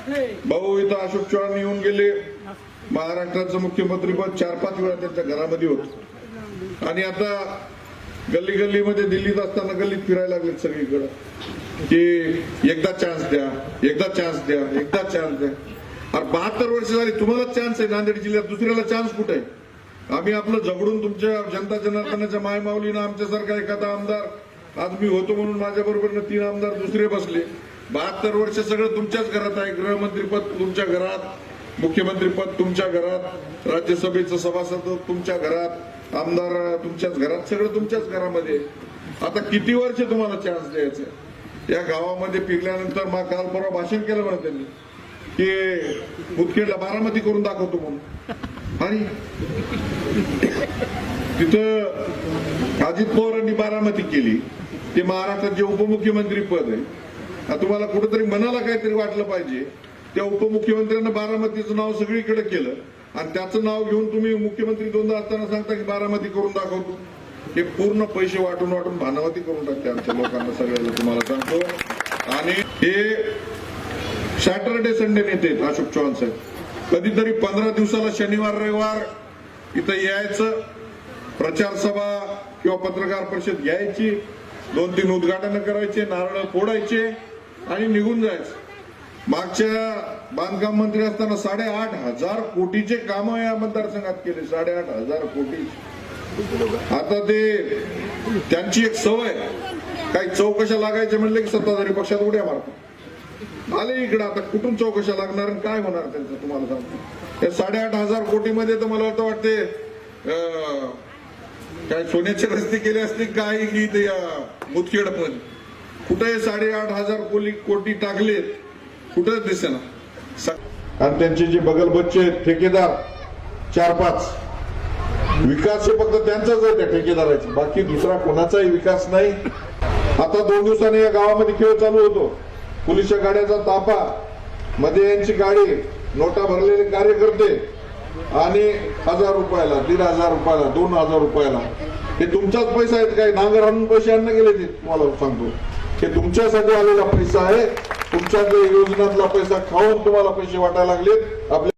भाऊ इथं अशोक चव्हाण येऊन गेले, महाराष्ट्राचं मुख्यमंत्रीपद 4-5 वेळा त्यांच्या घरामध्ये होत आणि आता गल्ली गल्लीमध्ये दिल्लीत असताना गल्लीत फिरायला लागलेत सगळीकडे की एकदा चान्स द्या, एकदा चान्स द्या, एकदा चान्स द्या. अरे 72 वर्ष झाली, तुम्हाला चान्स आहे नांदेड जिल्ह्यात, दुसऱ्याला चान्स कुठे आहे? आम्ही आपलं झगडून तुमच्या जनता जनार्दनाच्या मायमाऊलीनं आमच्यासारखा एखादा आमदार आज मी होतो म्हणून माझ्या बरोबर 3 आमदार दुसरे बसले. 72 वर्ष सगळं तुमच्याच घरात आहे. गृहमंत्रीपद तुमच्या घरात, मुख्यमंत्रीपद तुमच्या घरात, राज्यसभेचं सभासद तुमच्या घरात, आमदार तुमच्याच घरात, सगळं तुमच्याच घरामध्ये. आता किती वर्ष तुम्हाला चान्स द्यायचं? या गावामध्ये पिकल्यानंतर मग काल परवा भाषण केलं म्हणा त्यांनी की मुदखेडला बारामती करून दाखवतो म्हणून. आणि तिथं अजित पवारांनी बारामती केली. ते महाराष्ट्राचे उपमुख्यमंत्री पद आहे. तुम्हाला कुठेतरी मनाला काहीतरी वाटलं पाहिजे. त्या उपमुख्यमंत्र्यांना बारामतीचं नाव सगळीकडे केलं आणि त्याचं नाव घेऊन तुम्ही मुख्यमंत्री 2दा असताना सांगता की बारामती करून दाखवतो. हे पूर्ण पैसे वाटून वाटून भानावती करून टाकते आमच्या लोकांना सगळ्यांना, तुम्हाला सांगतो. आणि हे सॅटरडे संडे नेते अशोक चव्हाण साहेब. कधीतरी 15 दिवसाला शनिवार रविवार इथं यायचं, प्रचार सभा किंवा पत्रकार परिषद घ्यायची, 2-3 उद्घाटन करायचे, नारळ फोडायचे आणि निघून जायचं. मागच्या बांधकाम मंत्री असताना 8,500 कोटीचे काम या मतदारसंघात केले. 8,500 कोटी. आता ते त्यांची एक सवय, काही चौकशा लागायचे म्हणले की सत्ताधारी पक्षात उड्या मारतात. आले इकडे, आता कुठून चौकशा लागणार आणि काय होणार त्यांचं तुम्हाला सांगतो. त्या 8,500 कोटीमध्ये तर मला वाटते काय सोन्याचे रस्ते केले असते काय की ते मुदखेड पण कुठे 8,500 कोटी टाकलेत, कुठे दिसेना. आणि त्यांचे जे बगल बच्चे ठेकेदार 4-5, विकास हे फक्त त्यांचाच आहे त्या ठेकेदाराचा, बाकी दुसरा कोणाचाही विकास नाही. आता 2 दिवसांनी या गावामध्ये खेळ चालू होतो. पोलिसच्या गाड्याचा ताफा, मध्ये यांची गाडी, नोटा भरलेले कार्यकर्ते आणि 1,000 रुपयाला, 1,500 रुपयाला, 2,000 रुपयाला. हे तुमचाच पैसा आहेत काय? नांगर आणून पैसे आणणं गेले ते तुम्हाला सांगतो. हे तुमच्यासाठी आलेला पैसा आहे. तुमच्या योजनातला पैसा खाऊन तुम्हाला पैसे वाटायला लागलेत. आपल्या